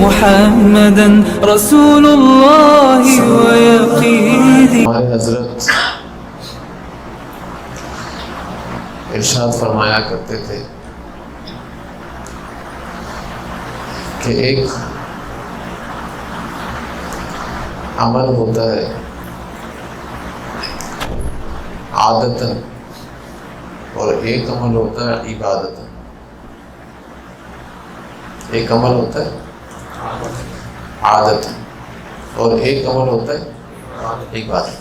محمدا رسول الله ويقيني. ہمارے حضرت ارشاد فرمایا کرتے تھے کہ ایک عمل ہوتا ہے عادتاً اور ایک عمل ہوتا ہے عبادتاً. ایک عمل ہوتا ہے عادتاً اور ایک عمل ہوتا ہے عبادت.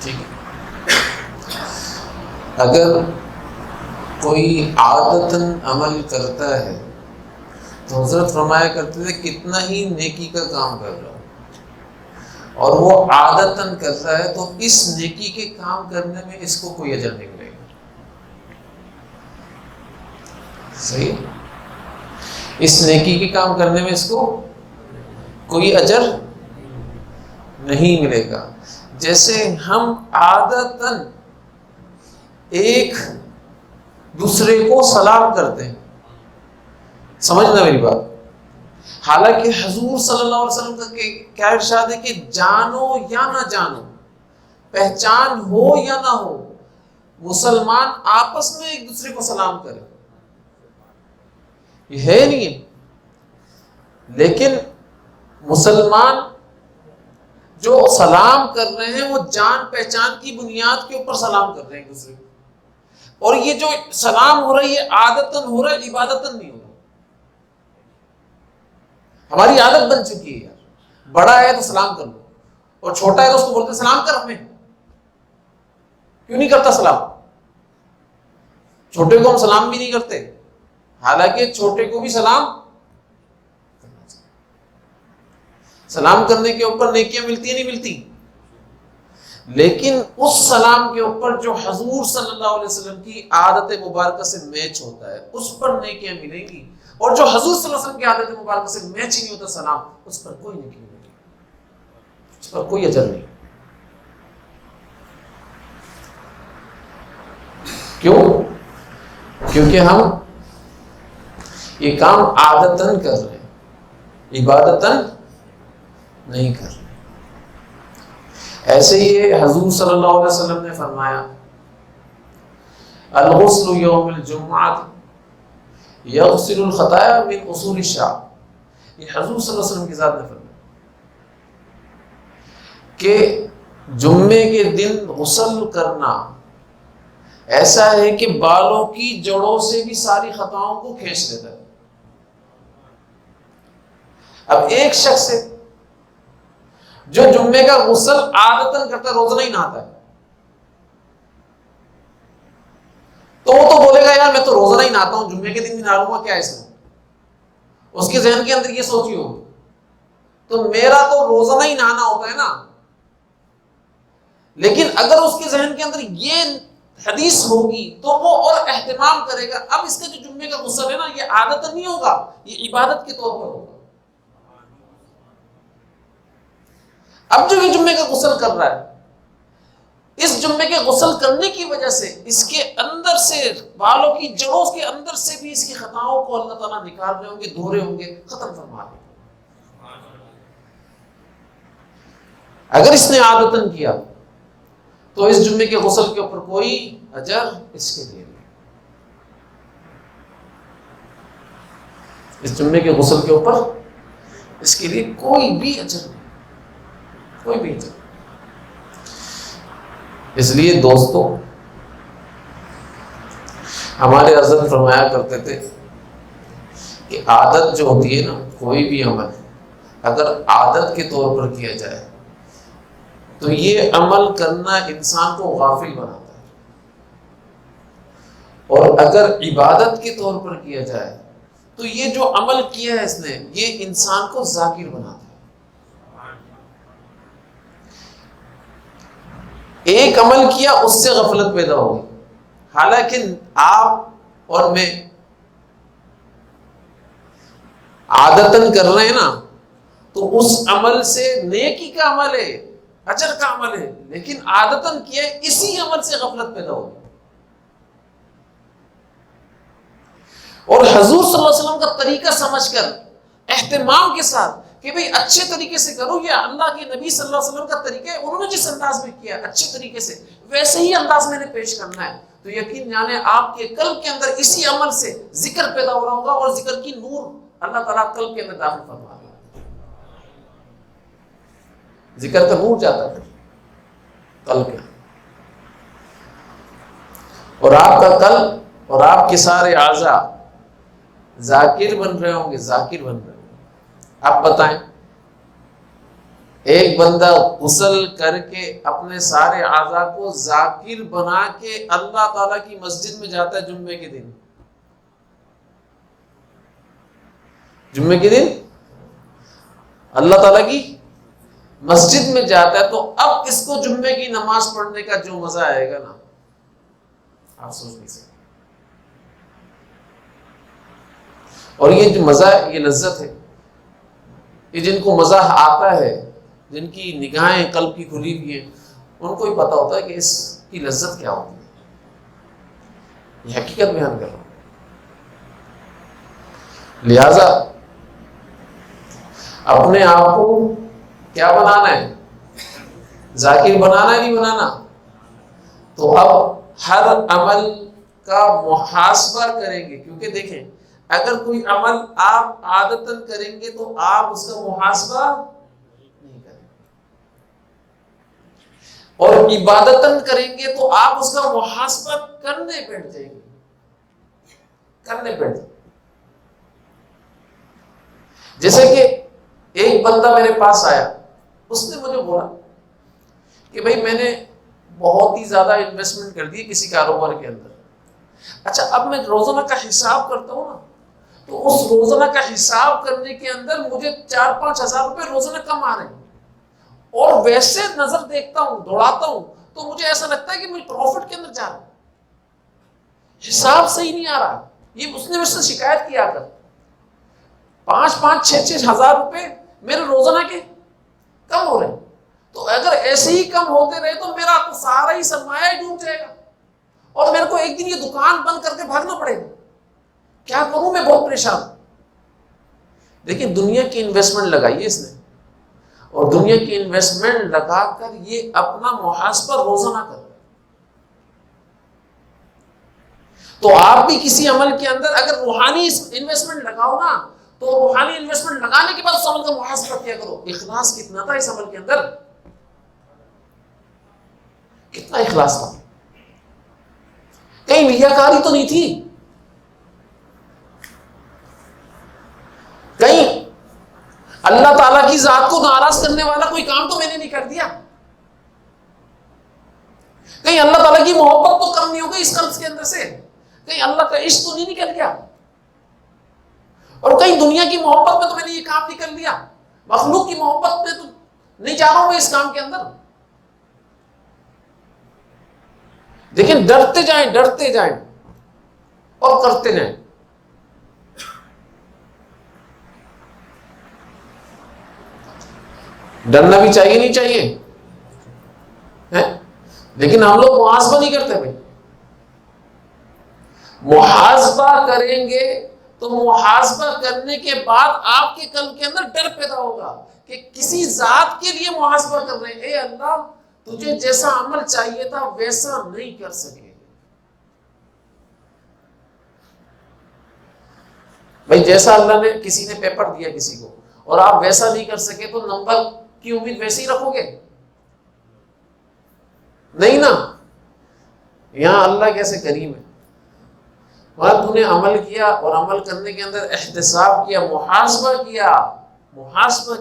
ٹھیک ہے. اگر کوئی عادتاً عمل کرتا ہے تو حضرت فرمایا کرتے تھے کتنا ہی نیکی کا کام کر رہا ہو، اور وہ عادتاً کرتا ہے تو اس نیکی کے کام کرنے میں اس کو کوئی اجر نہیں ملے گا. صحیح. اس نیکی کے کام کرنے میں اس کو کوئی اجر نہیں ملے گا. جیسے ہم عادتاً ایک دوسرے کو سلام کرتے ہیں، سمجھنا میری بات. حالانکہ حضور صلی اللہ علیہ وسلم کا کیا ارشاد ہے کہ جانو یا نہ جانو، پہچان ہو یا نہ ہو، مسلمان آپس میں ایک دوسرے کو سلام کرے. یہ ہے نہیں ہے. لیکن مسلمان جو سلام کر رہے ہیں وہ جان پہچان کی بنیاد کے اوپر سلام کر رہے ہیں ایک دوسرے کو. اور یہ جو سلام ہو رہا ہے یہ عادتاً ہو رہا ہے، عبادتاً نہیں ہو رہا. ہماری عادت بن چکی ہے یار، بڑا ہے تو سلام کر لو اور چھوٹا ہے تو اس کو بولتے سلام کر. ہمیں کیوں نہیں کرتا سلام؟ چھوٹے کو ہم سلام بھی نہیں کرتے، حالانکہ چھوٹے کو بھی سلام کرنے کے اوپر نیکیاں ملتی ہیں نہیں ملتی. لیکن اس سلام کے اوپر جو حضور صلی اللہ علیہ وسلم کی عادت مبارکہ سے میچ ہوتا ہے اس پر نیکیاں ملیں گی، اور جو حضور صلی اللہ علیہ وسلم کی عادت مبارکہ سے میچ ہی نہیں ہوتا سلام، اس پر کوئی نیکی نہیں ملے گی، اس پر کوئی اجر نہیں. کیوں؟ کیونکہ ہم یہ کام عادتاً کر رہے ہیں، عبادتاً نہیں کر رہے. ایسے ہی حضور صلی اللہ علیہ وسلم نے فرمایا الغسل یوم الجمعۃ یغسل الخطایا من اصول الشعر. یہ حضور صلی اللہ علیہ وسلم کی ذات نے فرمایا کہ جمعے کے دن غسل کرنا ایسا ہے کہ بالوں کی جڑوں سے بھی ساری خطاؤں کو کھینچ لیتا ہے. اب ایک شخص ہے جو جمعے کا غسل عادتاً کرتا ہے، روزانہ ہی نہاتا ہے، تو وہ تو بولے گا یار میں تو روزانہ ہی نہاتا ہوں، جمعے کے دن بھی نہا لوں گا، کیا اس میں؟ اس کے ذہن کے اندر یہ سوچی ہوگی تو میرا تو روزانہ ہی نہانا ہوتا ہے نا. لیکن اگر اس کے ذہن کے اندر یہ حدیث ہوگی تو وہ اور اہتمام کرے گا. اب اس کا جو جمعے کا غسل ہے نا یہ عادتاً نہیں ہوگا، یہ عبادت کے طور پر ہوگا. اب جو یہ جمعے کا غسل کر رہا ہے، اس جمعے کے غسل کرنے کی وجہ سے اس کے اندر سے بالوں کی جڑوں کے اندر سے بھی اس کی خطاؤں کو اللہ تعالیٰ نکال رہے ہوں گے، دھو رہے ہوں گے، ختم فرما رہے ہوں گے. اگر اس نے عادتاً کیا تو اس جمعے کے غسل کے اوپر کوئی اجر اس کے لیے نہیں. اس جمعے کے غسل کے اوپر اس کے لیے کوئی بھی اجر نہیں، کوئی بھی اجر. اس لیے دوستو ہمارے حضرت فرمایا کرتے تھے کہ عادت جو ہوتی ہے نا، کوئی بھی عمل اگر عادت کے طور پر کیا جائے تو یہ عمل کرنا انسان کو غافل بناتا ہے، اور اگر عبادت کے طور پر کیا جائے تو یہ جو عمل کیا ہے اس نے یہ انسان کو ذاکر بناتا ہے. ایک عمل کیا اس سے غفلت پیدا ہوگی، حالانکہ آپ اور میں عادتاً کر رہے ہیں نا تو اس عمل سے نیکی کا عمل ہے، اجر کا عمل ہے، لیکن عادتاً کیا ہے اسی عمل سے غفلت پیدا ہوگی. اور حضور صلی اللہ علیہ وسلم کا طریقہ سمجھ کر اہتمام کے ساتھ کہ بھئی اچھے طریقے سے کرو، یہ اللہ کے نبی صلی اللہ علیہ وسلم کا طریقہ ہے، انہوں نے جس انداز میں کیا اچھے طریقے سے ویسے ہی انداز میں نے پیش کرنا ہے، تو یقین جانے آپ کے قلب کے اندر اسی عمل سے ذکر پیدا ہو رہا ہوگا، اور ذکر کی نور اللہ تعالیٰ قلب کے اندر داخل فرما رہا ہے۔ ذکر کا نور جاتا ہے قلب کے، اور آپ کا قلب اور آپ کے سارے اعضاء ذاکر بن رہے ہوں گے، ذاکر بن رہے ہوں گے۔ آپ بتائیں، ایک بندہ غسل کر کے اپنے سارے اعضاء کو ذاکر بنا کے اللہ تعالیٰ کی مسجد میں جاتا ہے جمعے کے دن، جمعے کے دن اللہ تعالیٰ کی مسجد میں جاتا ہے، تو اب اس کو جمعے کی نماز پڑھنے کا جو مزہ آئے گا نا، آپ سوچ نہیں سکتے۔ اور یہ جو مزہ ہے، یہ لذت ہے، یہ جن کو مزہ آتا ہے، جن کی نگاہیں قلب کی کھلی ہوئی ہیں، ان کو ہی پتا ہوتا ہے کہ اس کی لذت کیا ہوتی ہے۔ یہ حقیقت بیان کر رہا ہوں۔ لہذا اپنے آپ کو کیا بنانا ہے؟ ذاکر بنانا ہے، نہیں بنانا؟ تو اب ہر عمل کا محاسبہ کریں گے، کیونکہ دیکھیں اگر کوئی عمل آپ عادتاً کریں گے تو آپ اس کا محاسبہ نہیں کریں گے، اور عبادتاً کریں گے تو آپ اس کا محاسبہ کرنے بیٹھ جائیں گے، کرنے بیٹھ جائیں گے۔ جیسے کہ ایک بندہ میرے پاس آیا، اس نے مجھے بولا کہ بھائی میں نے بہت ہی زیادہ انویسٹمنٹ کر دی کسی کاروبار کے اندر، اچھا اب میں روزانہ کا حساب کرتا ہوں نا، تو اس روزانہ کا حساب کرنے کے اندر مجھے 4-5 ہزار روپے روزانہ کم آ رہے ہیں، اور ویسے نظر دیکھتا ہوں، دوڑاتا ہوں، تو مجھے ایسا لگتا ہے کہ مجھے پروفٹ کے اندر جا رہا ہوں، حساب صحیح نہیں آ رہا۔ یہ اس نے مجھ سے شکایت کیا کر 5-5, 6-6 ہزار روپے میرے روزانہ کے کم ہو رہے ہیں، تو اگر ایسے ہی کم ہوتے رہے تو میرا تو سارا ہی سرمایہ ڈوب جائے گا، اور میرے کو ایک دن یہ دکان بند کر کے بھاگنا پڑے گا، کیا کروں؟ میں بہت پریشان ہوں۔ دیکھیں دنیا کی انویسٹمنٹ لگائی ہے اس نے، اور دنیا کی انویسٹمنٹ لگا کر یہ اپنا محاسبہ روزانہ کر رہا ہے۔ تو آپ بھی کسی عمل کے اندر اگر روحانی انویسٹمنٹ لگاؤ نا، تو روحانی انویسٹمنٹ لگانے کے بعد اس عمل کا محاسبہ کیا کرو، اخلاص کتنا تھا اس عمل کے اندر، کتنا اخلاص تھا، کہیں ریاکاری تو نہیں تھی، کہیں اللہ تعالیٰ کی ذات کو ناراض کرنے والا کوئی کام تو میں نے نہیں کر دیا، کہیں اللہ تعالیٰ کی محبت تو کم نہیں ہو گئی اس قلب کے اندر سے، کہیں اللہ کا عشق تو نہیں نکل گیا، اور کہیں دنیا کی محبت میں تو میں نے یہ کام نہیں کر لیا، مخلوق کی محبت میں تو نہیں جا رہا ہوں میں اس کام کے اندر۔ لیکن ڈرتے جائیں اور کرتے جائیں۔ ڈرنا بھی چاہیے نہیں چاہیے، لیکن ہم لوگ محاسبہ نہیں کرتے بھائی۔ محاسبہ کریں گے تو محاسبہ کرنے کے بعد آپ کے قلب کے اندر ڈر پیدا ہوگا کہ کسی ذات کے لیے محاسبہ کر رہے ہیں، اے اللہ تجھے جیسا عمل چاہیے تھا ویسا نہیں کر سکے۔ بھائی جیسا اللہ نے کسی نے پیپر دیا کسی کو، اور آپ ویسا نہیں کر سکے تو نمبر کی امید ویسے ہی رکھو گے؟ نہیں نا۔ یہاں اللہ کیسے کریم ہے، وہاں تو نے عمل کیا، اور عمل کرنے کے اندر احتساب کیا، محاسبہ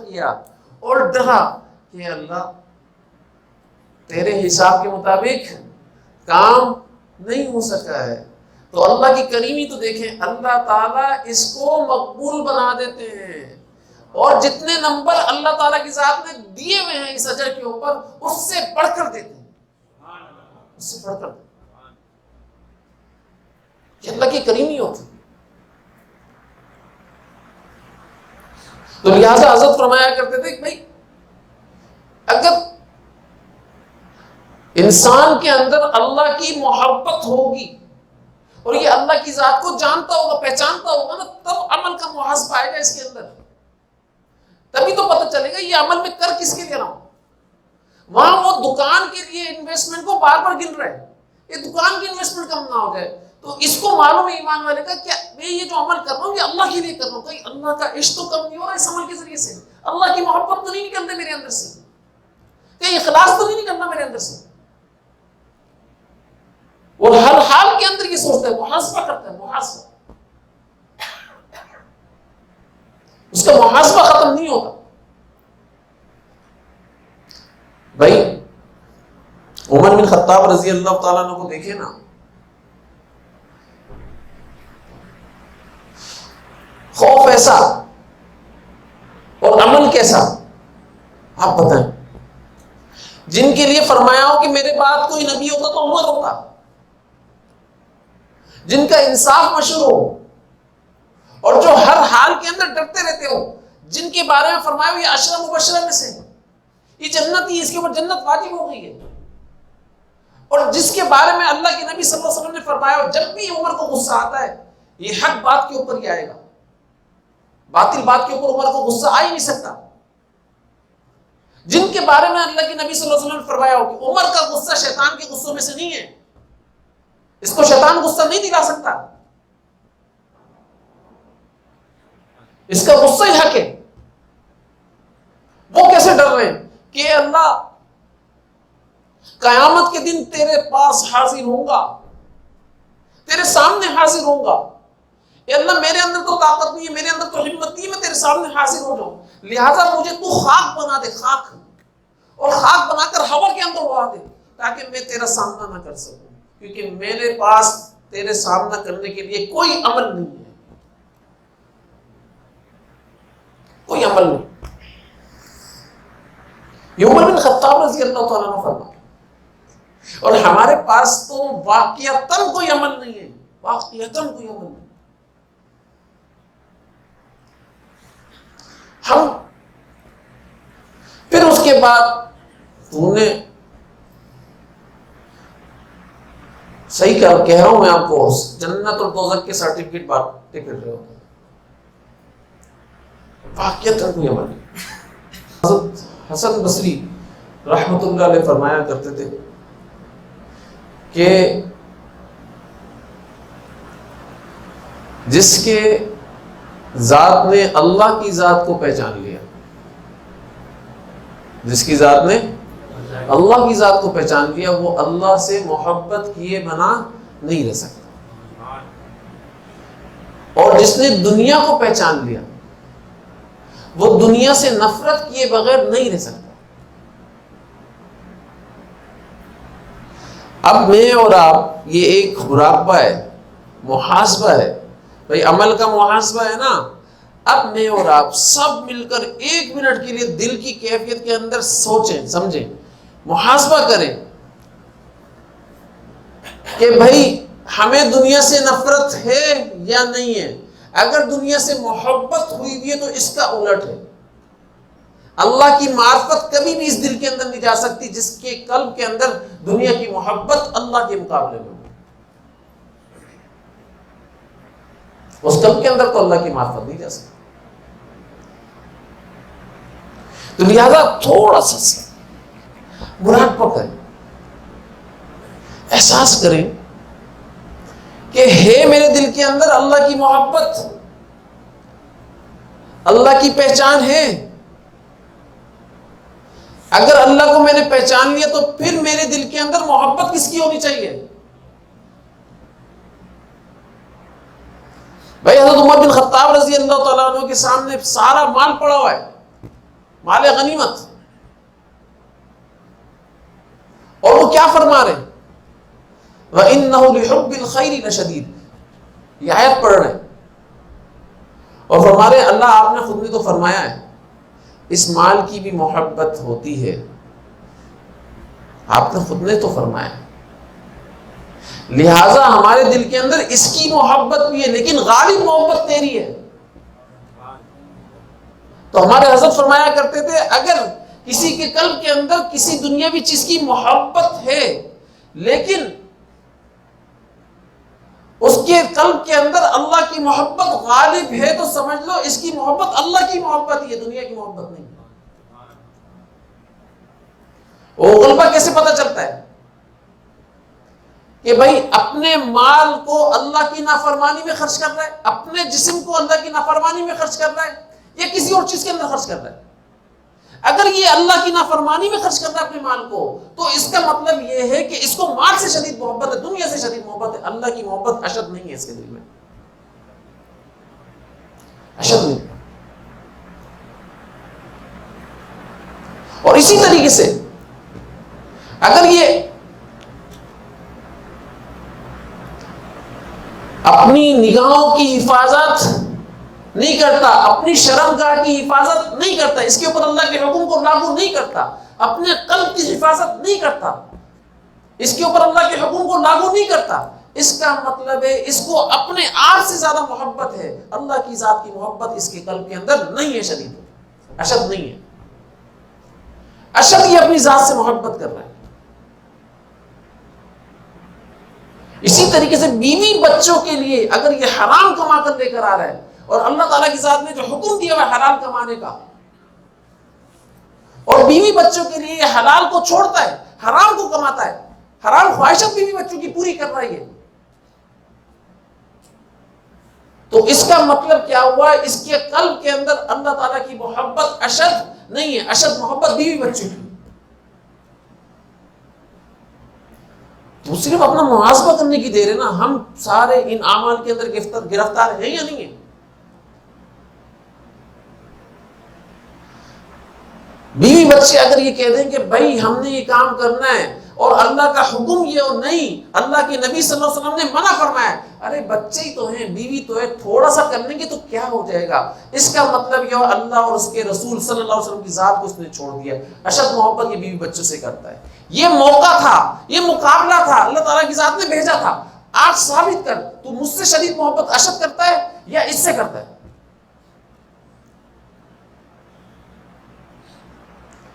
کیا اور ڈرا کہ اللہ تیرے حساب کے مطابق کام نہیں ہو سکا ہے، تو اللہ کی کریمی تو دیکھیں، اللہ تعالیٰ اس کو مقبول بنا دیتے ہیں، اور جتنے نمبر اللہ تعالیٰ کی ذات نے دیے ہوئے ہیں اس اجر کے اوپر، اس سے بڑھ کر دیتے ہیں، اس سے بڑھ کر دیتے ہیں۔ کہ اللہ کی کریمی ہوتی۔ تو لہٰذا حضرت فرمایا کرتے تھے کہ بھائی اگر انسان کے اندر اللہ کی محبت ہوگی اور یہ اللہ کی ذات کو جانتا ہوگا، پہچانتا ہوگا نا، تب عمل کا محاسبہ آئے گا اس کے اندر۔ تبھی تو پتہ چلے گا یہ عمل میں کر کس کے لیے رہا ہوں. وہاں وہ دکان کے لیے انویسٹمنٹ کو بار بار گن رہے ہیں، یہ دکان کی انویسٹمنٹ کم نہ ہو جائے. تو اس کو معلوم ہے ایمان والے کا کہ میں یہ جو عمل کر رہا ہوں یہ اللہ کے لیے کر رہا ہوں، کہیں اللہ کا عشق تو کم نہیں ہو رہا اس عمل کے ذریعے سے، اللہ کی محبت تو نہیں نکلتے میرے اندر سے، کہیں اخلاص تو نہیں نکلنا میرے اندر سے. اور ہر حال کے اندر یہ سوچتا ہے، محاسبہ کرتا ہے، محاسبہ، اس کا محاسبہ ختم نہیں ہوتا. بھائی عمر بن خطاب رضی اللہ تعالیٰ عنہ کو دیکھیں نا، خوف ایسا اور عمل کیسا آپ بتائیں. جن کے لیے فرمایا ہو کہ میرے بعد کوئی نبی ہوتا تو عمر ہوتا، جن کا انصاف مشہور ہو اور جو ہر حال کے اندر ڈرتے رہتے ہو، جن کے بارے میں فرمایا ہو یہ عشرہ مبشرہ میں سے، یہ جنتی، اس کے اوپر جنت واجب ہو گئی ہے، اور جس کے بارے میں اللہ کے نبی صلی اللہ علیہ وسلم نے فرمایا ہو جب بھی عمر کو غصہ آتا ہے یہ حق بات کے اوپر ہی آئے گا، باطل بات کے اوپر عمر کو غصہ آ ہی نہیں سکتا. جن کے بارے میں اللہ کے نبی صلی اللہ علیہ وسلم نے فرمایا ہو کہ عمر کا غصہ شیطان کے غصوں میں سے نہیں ہے، اس کو شیطان غصہ نہیں دلا سکتا، اس کا غصہ ہی حق ہے. وہ کیسے ڈر رہے ہیں کہ اللہ قیامت کے دن تیرے پاس حاضر ہوں گا، تیرے سامنے حاضر ہوں گا، اے اللہ میرے اندر تو طاقت نہیں ہے، میرے اندر تو ہمت نہیں ہے میں تیرے سامنے حاضر ہو جاؤں، لہذا مجھے تو خاک بنا دے، خاک، اور خاک بنا کر ہوا کے اندر اڑا دے تاکہ میں تیرا سامنا نہ کر سکوں، کیونکہ میرے پاس تیرے سامنا کرنے کے لیے کوئی عمل نہیں ہے، کوئی عمل نہیں. یہ عمر بن خطاب رضی اللہ تعالیٰ عنہ فرمایا. اور ہمارے پاس تو واقعتاً کوئی عمل نہیں ہے، واقعتاً کوئی عمل نہیں. ہم پھر اس کے بعد تو نے صحیح کہہ رہا ہوں میں آپ کو، جنت اور دوزخ کے سرٹیفکیٹ بانٹتے پھر رہے ہو، واقعتاً کوئی عمل نہیں. حضرت حسن بصری رحمت اللہ علیہ فرمایا کرتے تھے کہ جس کے ذات نے اللہ کی ذات کو پہچان لیا، جس کی ذات نے اللہ کی ذات کو پہچان لیا، وہ اللہ سے محبت کیے بنا نہیں رہ سکتا. اور جس نے دنیا کو پہچان لیا وہ دنیا سے نفرت کیے بغیر نہیں رہ سکتا. اب میں اور آپ، یہ ایک مراقبہ ہے، محاسبہ ہے، بھائی عمل کا محاسبہ ہے نا. اب میں اور آپ سب مل کر ایک منٹ کے لیے دل کی کیفیت کے اندر سوچیں، سمجھیں، محاسبہ کریں کہ بھائی ہمیں دنیا سے نفرت ہے یا نہیں ہے. اگر دنیا سے محبت ہوئی ہے تو اس کا الٹ ہے. اللہ کی معرفت کبھی بھی اس دل کے اندر نہیں جا سکتی جس کے قلب کے اندر دنیا کی محبت اللہ کے مقابلے میں. اس قلب کے اندر تو اللہ کی معرفت نہیں جا سکتی. تو لہذا تھوڑا سا مراقبہ کریں، احساس کریں کہ ہے میرے دل کے اندر اللہ کی محبت، اللہ کی پہچان ہے. اگر اللہ کو میں نے پہچان لیا تو پھر میرے دل کے اندر محبت کس کی ہونی چاہیے؟ بھائی حضرت عمر بن خطاب رضی اللہ تعالیٰ عنہ کے سامنے سارا مال پڑا ہوا ہے، مال غنیمت، اور وہ کیا فرما رہے ہیں؟ وَإِنَّهُ لِحُبِّ الْخَيْرِ لَشَدِيدٌ، یہ آیت پڑھ رہے ہیں اور فرما رہے ہیں اللہ آپ نے خود نے تو فرمایا ہے اس مال کی بھی محبت ہوتی ہے، آپ نے خود نے تو فرمایا ہے، لہذا ہمارے دل کے اندر اس کی محبت بھی ہے لیکن غالب محبت تیری ہے. تو ہمارے حضرت فرمایا کرتے تھے اگر کسی کے قلب کے اندر کسی دنیاوی چیز کی محبت ہے لیکن اس کے قلب کے اندر اللہ کی محبت غالب ہے تو سمجھ لو اس کی محبت اللہ کی محبت ہی ہے، دنیا کی محبت نہیں۔ وہ غلبہ کیسے پتہ چلتا ہے کہ بھائی اپنے مال کو اللہ کی نافرمانی میں خرچ کر رہا ہے، اپنے جسم کو اللہ کی نافرمانی میں خرچ کر رہا ہے یا کسی اور چیز کے اندر خرچ کر رہا ہے۔ اگر یہ اللہ کی نافرمانی میں خرچ کر رہا ہے اپنے مال کو تو اس کا مطلب یہ ہے کہ اس کو مال سے شدید محبت ہے، دنیا سے شدید محبت ہے، اللہ کی محبت اشد نہیں ہے اس کے دل میں، اشد نہیں۔ اور اسی طریقے سے اگر یہ اپنی نگاہوں کی حفاظت نہیں کرتا، اپنی شرمگاہ کی حفاظت نہیں کرتا، اس کے اوپر اللہ کے حکم کو لاگو نہیں کرتا، اپنے قلب کی حفاظت نہیں کرتا، اس کے اوپر اللہ کے حکم کو لاگو نہیں کرتا، اس کا مطلب ہے اس کو اپنے آپ سے زیادہ محبت ہے، اللہ کی ذات کی محبت اس کے قلب کے اندر نہیں ہے، شدید اشد نہیں ہے، اشد یہ اپنی ذات سے محبت کر رہا ہے۔ اسی طریقے سے بیوی بچوں کے لیے اگر یہ حرام کما کر لے کر آ رہا ہے اور اللہ تعالیٰ کی ذات نے جو حکم دیا ہے حلال کمانے کا، اور بیوی بچوں کے لیے یہ حلال کو چھوڑتا ہے، حرام کو کماتا ہے، حرام خواہشات بیوی بچوں کی پوری کر رہی ہے، تو اس کا مطلب کیا ہوا؟ اس کے قلب کے اندر اللہ تعالیٰ کی محبت اشد نہیں ہے، اشد محبت بیوی بچوں کی۔ وہ صرف اپنا محاسبہ کرنے کی دیر ہے نا، ہم سارے ان اعمال کے اندر گرفتار ہیں یا نہیں ہیں؟ بیوی بچے اگر یہ کہہ دیں کہ بھائی ہم نے یہ کام کرنا ہے اور اللہ کا حکم یہ اور نہیں، اللہ کے نبی صلی اللہ علیہ وسلم نے منع فرمایا، ارے بچے ہی تو ہیں، بیوی تو ہے، تھوڑا سا کر لیں گے تو کیا ہو جائے گا، اس کا مطلب یہ اللہ اور اس کے رسول صلی اللہ علیہ وسلم کی ذات کو اس نے چھوڑ دیا۔ اشد محبت یہ بیوی بچوں سے کرتا ہے۔ یہ موقع تھا، یہ مقابلہ تھا، اللہ تعالیٰ کی ذات نے بھیجا تھا، آج ثابت کر تو مجھ سے شدید محبت اشد کرتا ہے یا اس سے کرتا ہے۔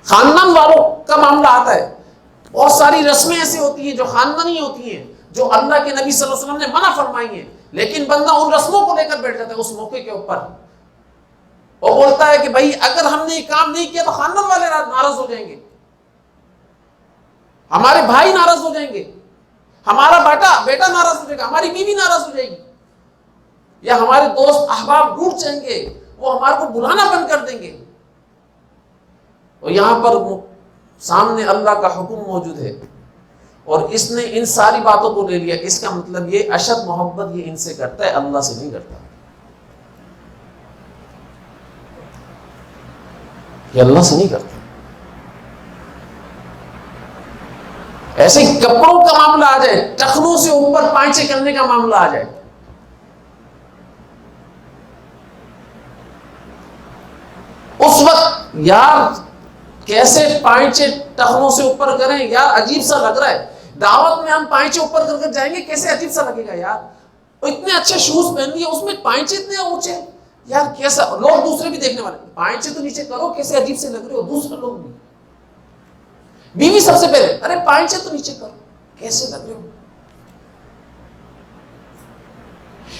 خاندان والوں کا معاملہ آتا ہے، بہت ساری رسمیں ایسی ہوتی ہیں جو خاندانی ہوتی ہیں، جو اللہ کے نبی صلی اللہ علیہ وسلم نے منع فرمائی ہیں، لیکن بندہ ان رسموں کو لے کر بیٹھ جاتا ہے اس موقع کے اوپر، اور بولتا ہے کہ بھائی اگر ہم نے یہ کام نہیں کیا تو خاندان والے ناراض ہو جائیں گے، ہمارے بھائی ناراض ہو جائیں گے، ہمارا بیٹا ناراض ہو جائے گا، ہماری بیوی ناراض ہو جائے گی، یا ہمارے دوست احباب ٹوٹ جائیں گے، وہ ہمارے کو بلانا بند کر دیں گے۔ اور یہاں پر سامنے اللہ کا حکم موجود ہے اور اس نے ان ساری باتوں کو لے لیا، اس کا مطلب یہ اشد محبت یہ ان سے کرتا ہے، اللہ سے نہیں کرتا، یہ اللہ سے نہیں کرتا۔ ایسے کپڑوں کا معاملہ آ جائے، ٹخنوں سے اوپر پائچے کرنے کا معاملہ آ جائے، اس وقت یار کیسے پائچے ٹخنوں سے اوپر کریں یار، عجیب سا لگ رہا ہے، دعوت میں ہم پائچے اوپر کر کر جائیں گے کیسے عجیب سا لگے گا یار، اتنے اچھے شوز پہن لیے اس میں پائچے اتنے اونچے یار، کیسا، لوگ دوسرے بھی دیکھنے والے، پائچے تو نیچے کرو، کیسے عجیب سے لگ رہے ہو، دوسرے لوگ بھی، بیوی سب سے پہلے، ارے پائچے تو نیچے کرو، کیسے لگ رہے ہو۔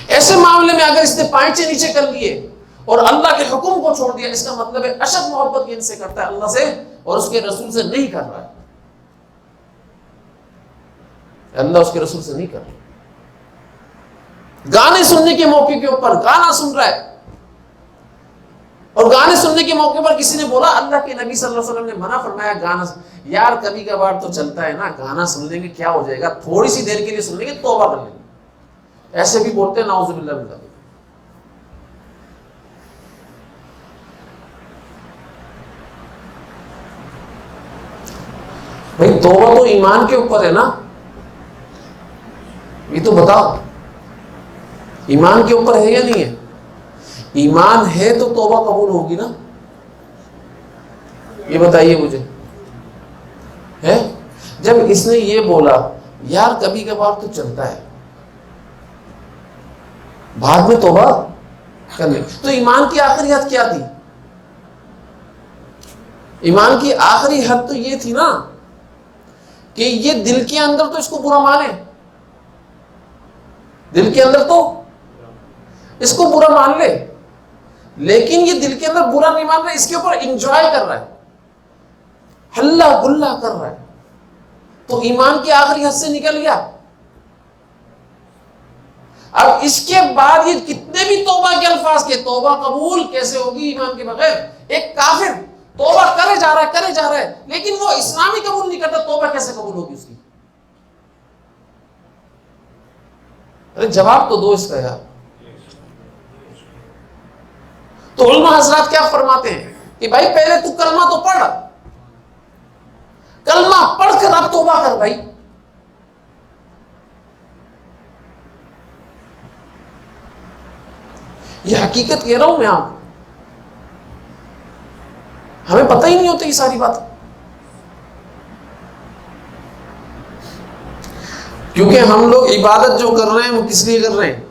ایسے معاملے میں اگر اس نے پائچے نیچے کر لیے اور اللہ کے حکم کو چھوڑ دیا، اس کا مطلب ہے اشد محبت یہ ان سے کرتا ہے، اللہ سے اور اس کے رسول سے نہیں کر رہا ہے، اللہ اس کے رسول سے نہیں کر رہا۔ گانے سننے کے موقع کے اوپر گانا سن رہا ہے، اور گانے سننے کے موقع پر کسی نے بولا اللہ کے نبی صلی اللہ علیہ وسلم نے منع فرمایا گانا، یار کبھی کبھار تو چلتا ہے نا، گانا سن لیں گے کیا ہو جائے گا، تھوڑی سی دیر کے لیے سن لیں گے، توبہ کر لیں گے، ایسے بھی بولتے ہیں، نعوذ باللہ من ذلک۔ بھائی توبہ تو ایمان کے اوپر ہے نا، یہ تو بتاؤ ایمان کے اوپر ہے یا نہیں ہے؟ ایمان ہے تو توبہ قبول ہوگی نا، یہ بتائیے مجھے، ہے؟ جب اس نے یہ بولا یار کبھی کبھار تو چلتا ہے، بعد میں توبہ کر لیں، تو ایمان کی آخری حد کیا تھی؟ ایمان کی آخری حد تو یہ تھی نا کہ یہ دل کے اندر تو اس کو برا مانے، دل کے اندر تو اس کو برا مان لے، لیکن یہ دل کے اندر برا نہیں مان رہا، اس کے اوپر انجوائے کر رہا ہے، ہلا گلا کر رہا ہے، تو ایمان کی آخری حد سے نکل گیا۔ اب اس کے بعد یہ کتنے بھی توبہ کے الفاظ کے، توبہ قبول کیسے ہوگی ایمان کے بغیر؟ ایک کافر توبہ کرے جا رہا ہے لیکن وہ اسلامی قبول نہیں کرتا، توبہ کیسے قبول ہوگی اس کی؟ ارے جواب تو دو اس کا یار۔ تو علماء حضرات کیا فرماتے ہیں کہ بھائی پہلے تو کلمہ تو پڑھ، کلمہ پڑھ کر اب توبہ کر بھائی۔ یہ حقیقت کہہ رہا ہوں میں آپ کو، ہمیں پتہ ہی نہیں ہوتی یہ ساری بات، کیونکہ ہم لوگ عبادت جو کر رہے ہیں وہ کس لیے کر رہے ہیں؟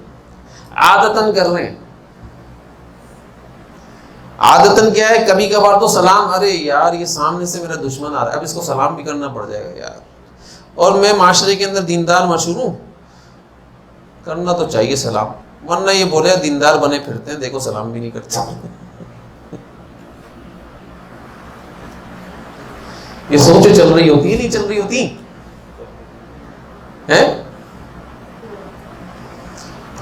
عادتاً کر رہے ہیں۔ عادتاً کیا ہے؟ کبھی کبھار تو سلام، ارے یار یہ سامنے سے میرا دشمن آ رہا ہے، اب اس کو سلام بھی کرنا پڑ جائے گا یار، اور میں معاشرے کے اندر دیندار مشہور ہوں، کرنا تو چاہیے سلام، ورنہ یہ بولے دیندار بنے پھرتے ہیں، دیکھو سلام بھی نہیں کرتے۔ یہ سوچیں چل رہی ہوتی ہے نہیں چل رہی ہوتی ہے؟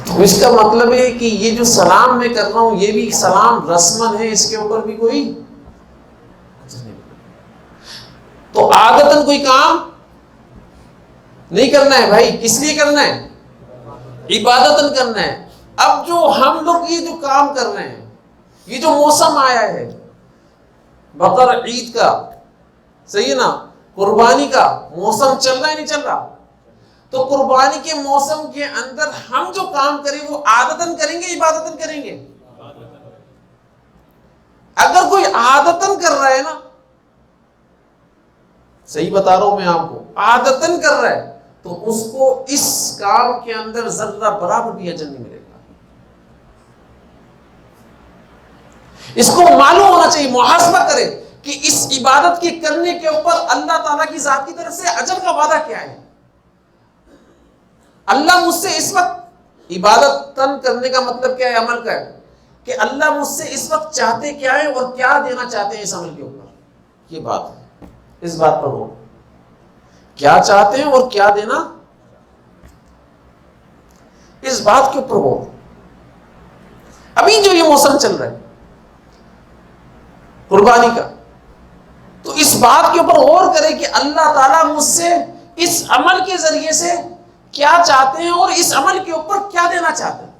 تو اس کا مطلب ہے کہ یہ جو سلام میں کر رہا ہوں یہ بھی سلام رسمن ہے، اس کے اوپر بھی کوئی، تو عادتاً کوئی کام نہیں کرنا ہے بھائی، کس لیے کرنا ہے؟ عبادتاً کرنا ہے۔ اب جو ہم لوگ یہ جو کام کر رہے ہیں، یہ جو موسم آیا ہے بقر عید کا، صحیح ہے نا، قربانی کا موسم چل رہا ہے نہیں چل رہا؟ تو قربانی کے موسم کے اندر ہم جو کام کریں وہ عادتاً کریں گے، عبادتاً کریں گے؟ اگر کوئی عادتاً کر رہا ہے نا، صحیح بتا رہا ہوں میں آپ کو، عادتاً کر رہا ہے تو اس کو اس کام کے اندر ذرہ برابر بھی اجر نہیں ملے گا۔ اس کو معلوم ہونا چاہیے، محاسبہ کرے کہ اس عبادت کے کرنے کے اوپر اللہ تعالیٰ کی ذات کی طرف سے اجر کا وعدہ کیا ہے۔ اللہ مجھ سے اس وقت، عبادت تن کرنے کا مطلب کیا ہے؟ عمل کا ہے، کہ اللہ مجھ سے اس وقت چاہتے کیا ہے اور کیا دینا چاہتے ہیں اس عمل کے اوپر، یہ بات ہے۔ اس بات پر ہو کیا چاہتے ہیں اور کیا دینا، اس بات کے اوپر ہو۔ ابھی جو یہ موسم چل رہا ہے قربانی کا، تو اس بات کے اوپر غور کرے کہ اللہ تعالیٰ مجھ سے اس عمل کے ذریعے سے کیا چاہتے ہیں اور اس عمل کے اوپر کیا دینا چاہتے ہیں،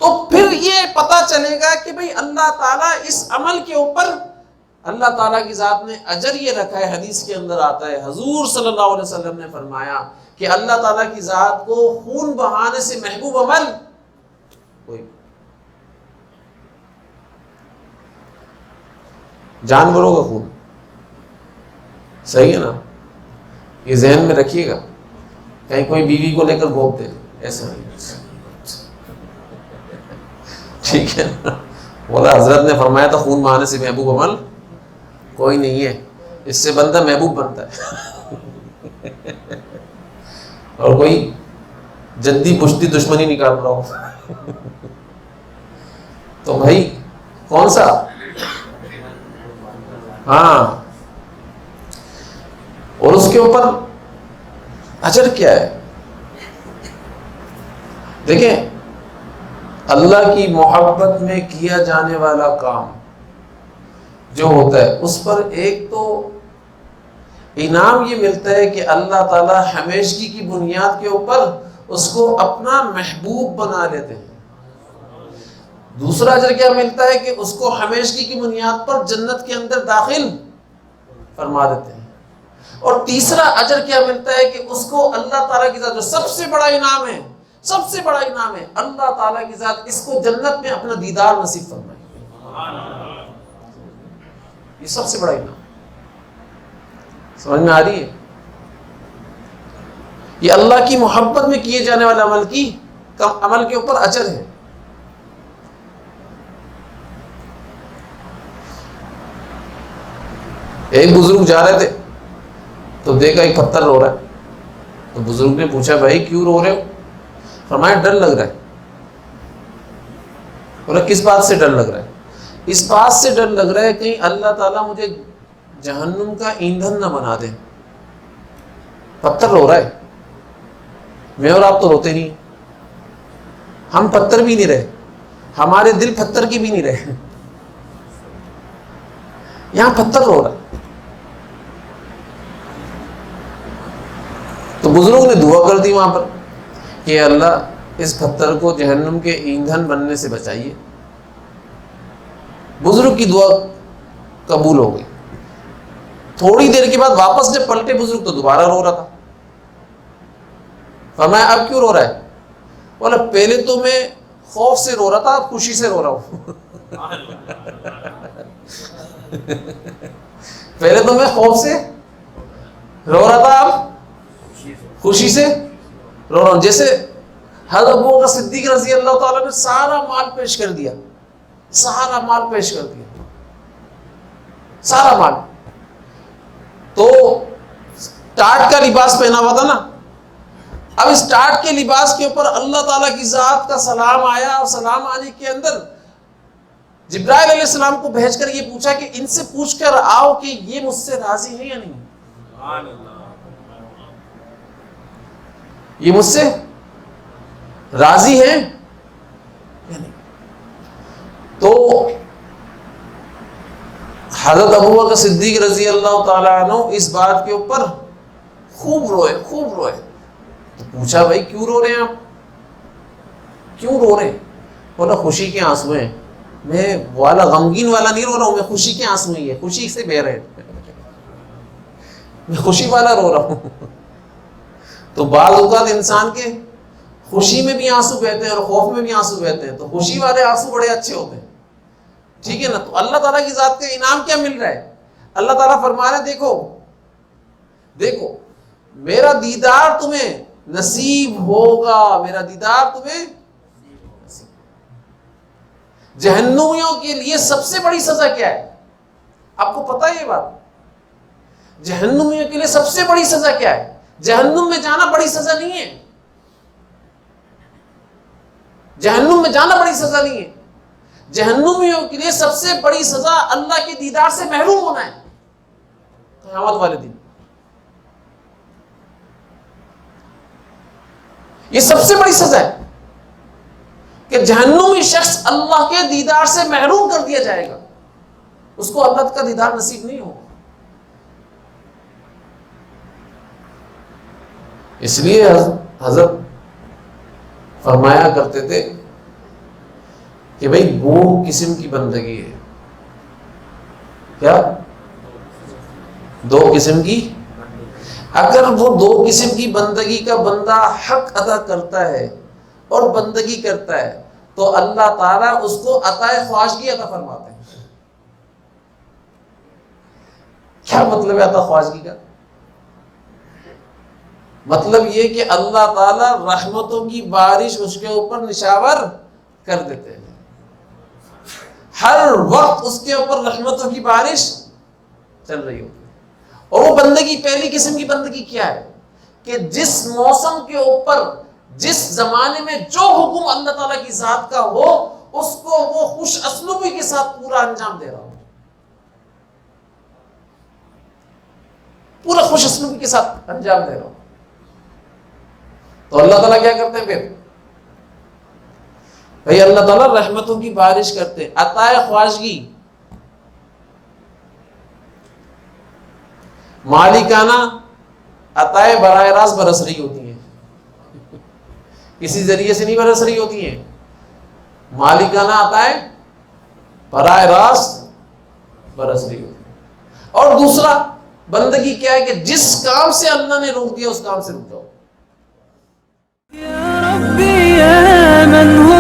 تو پھر یہ پتا چلے گا کہ بھئی اللہ تعالیٰ اس عمل کے اوپر، اللہ تعالیٰ کی ذات نے اجر یہ رکھا ہے۔ حدیث کے اندر آتا ہے، حضور صلی اللہ علیہ وسلم نے فرمایا کہ اللہ تعالیٰ کی ذات کو خون بہانے سے محبوب عمل کوئی، جانوروں کا خون، صحیح ہے نا، یہ ذہن میں رکھیے گا، کہیں کوئی بیوی کو لے کر گھونپ دے، ایسا نہیں، ٹھیک ہے نا۔ بولا حضرت نے فرمایا تھا خون بہانے سے محبوب عمل کوئی نہیں ہے، اس سے بندہ محبوب بنتا ہے، اور کوئی جدی پشتی دشمنی نکال رہا ہو تو بھائی کون سا، ہاں، اور اس کے اوپر اجر کیا ہے؟ دیکھیں اللہ کی محبت میں کیا جانے والا کام جو ہوتا ہے اس پر ایک تو انعام یہ ملتا ہے کہ اللہ تعالیٰ ہمیشگی کی بنیاد کے اوپر اس کو اپنا محبوب بنا لیتے ہیں۔ دوسرا اجر کیا ملتا ہے کہ اس کو ہمیشگی کی بنیاد پر جنت کے اندر داخل فرما دیتے ہیں۔ اور تیسرا اجر کیا ملتا ہے کہ اس کو اللہ تعالیٰ کی ذات، جو سب سے بڑا انعام ہے، سب سے بڑا انعام ہے، اللہ تعالیٰ کی ذات اس کو جنت میں اپنا دیدار نصیب فرمائے۔ یہ سب سے بڑا انعام، سمجھ میں آ رہی ہے؟ یہ اللہ کی محبت میں کیے جانے والے عمل کے اوپر اجر ہے۔ ایک بزرگ جا رہے تھے تو دیکھا ایک پتھر رو رہا ہے، تو بزرگ نے پوچھا بھائی کیوں رو رہے ہو؟ فرمایا ڈر لگ رہا ہے. بولا کس بات سے ڈر لگ رہا ہے؟ اس بات سے ڈر لگ رہا ہے کہیں اللہ تعالیٰ مجھے جہنم کا ایندھن نہ بنا دے. پتھر رو رہا ہے، میں اور آپ تو روتے نہیں، ہم پتھر بھی نہیں رہے، ہمارے دل پتھر کی بھی نہیں رہے، یہاں پتھر رو رہا ہے. تو بزرگ نے دعا کر دی وہاں پر کہ اللہ اس پتھر کو جہنم کے ایندھن بننے سے بچائیے. بزرگ کی دعا قبول ہو گئی. تھوڑی دیر کے بعد واپس جب پلٹے بزرگ تو دوبارہ رو رہا تھا. فرمایا اب کیوں رو رہا ہے؟ بولا پہلے تو میں خوف سے رو رہا تھا، اب خوشی سے رو رہا ہوں. پہلے تو میں خوف سے رو رہا تھا، اب خوشی سے رو رہا ہوں. جیسے حضرت ابو بکر صدیق رضی اللہ تعالیٰ نے سارا مال پیش کر دیا، سارا مال پیش کر دیا، سارا مال. تو ٹاٹ کا لباس پہنا ہوا تھا نا، اب اس ٹاٹ کے لباس کے اوپر اللہ تعالیٰ کی ذات کا سلام آیا، اور سلام آنے کے اندر جبرائیل علیہ السلام کو بھیج کر یہ پوچھا کہ ان سے پوچھ کر آؤ کہ یہ مجھ سے راضی ہے یا نہیں، یہ مجھ سے راضی ہے یا نہیں. تو حضرت ابو بکر صدیق رضی اللہ تعالیٰ عنہ اس بات کے اوپر خوب روئے، خوب روئے. تو پوچھا بھائی کیوں رو رہے ہیں آپ، کیوں رو رہے ہیں؟ بولا خوشی کے آنسو ہیں، میں والا غمگین والا نہیں رو رہا ہوں، میں خوشی کے آنسو ہی ہے، خوشی سے بہہ رہے ہیں، میں خوشی والا رو رہا ہوں. تو بعض اوقات انسان کے خوشی میں بھی آنسو بہتے ہیں اور خوف میں بھی آنسو بہتے ہیں، تو خوشی والے آنسو بڑے اچھے ہوتے ہیں، ٹھیک ہے نا. تو اللہ تعالیٰ کی ذات کا انعام کیا مل رہا ہے؟ اللہ تعالیٰ فرما رہے دیکھو دیکھو میرا دیدار تمہیں نصیب ہوگا، میرا دیدار تمہیں نصیب. جہنمیوں کے لیے سب سے بڑی سزا کیا ہے؟ آپ کو پتا ہے یہ بات؟ جہنمیوں کے لیے سب سے بڑی سزا کیا ہے؟ جہنم میں جانا بڑی سزا نہیں ہے، جہنم میں جانا بڑی سزا نہیں ہے. جہنمیوں کے لیے سب سے بڑی سزا اللہ کے دیدار سے محروم ہونا ہے قیامت والے دن. یہ سب سے بڑی سزا ہے کہ جہنمی شخص اللہ کے دیدار سے محروم کر دیا جائے گا، اس کو اللہ کا دیدار نصیب نہیں ہوگا. اس لیے حضرت فرمایا کرتے تھے کہ بھئی دو قسم کی بندگی ہے. کیا؟ دو قسم کی. اگر وہ دو قسم کی بندگی کا بندہ حق ادا کرتا ہے اور بندگی کرتا ہے تو اللہ تعالیٰ اس کو عطائے خواجگی عطا فرماتے ہیں. کیا مطلب ہے عطا خواجگی کا؟ مطلب یہ کہ اللہ تعالیٰ رحمتوں کی بارش اس کے اوپر نشاور کر دیتے ہیں، ہر وقت اس کے اوپر رحمتوں کی بارش چل رہی ہوتی ہے. اور وہ بندگی، پہلی قسم کی بندگی کیا ہے کہ جس موسم کے اوپر، جس زمانے میں جو حکم اللہ تعالیٰ کی ذات کا ہو اس کو وہ خوش اسلوبی کے ساتھ پورا انجام دے رہا ہو، پورا خوش اسلوبی کے ساتھ انجام دے رہا ہو. تو اللہ تعالیٰ کیا کرتے ہیں پھر؟ بھائی اللہ تعالیٰ رحمتوں کی بارش کرتے ہیں. عطائے خواجگی مالکانہ عطائے براہ راست برس رہی ہوتی ہیں، کسی ذریعے سے نہیں برس رہی ہوتی ہیں. مالکانہ عطائے براہ راست برس رہی ہوتی ہیں. اور دوسرا بندگی کیا ہے کہ جس کام سے اللہ نے روک دیا اس کام سے رک جاؤ. يا ربي يا من هو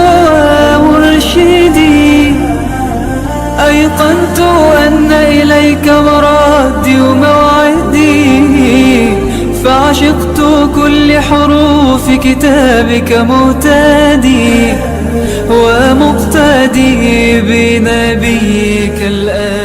مرشدي أيقنت أن إليك مرادي وموعدي فعشقت كل حروف كتابك مهتدي ومقتدي بنبيك الآن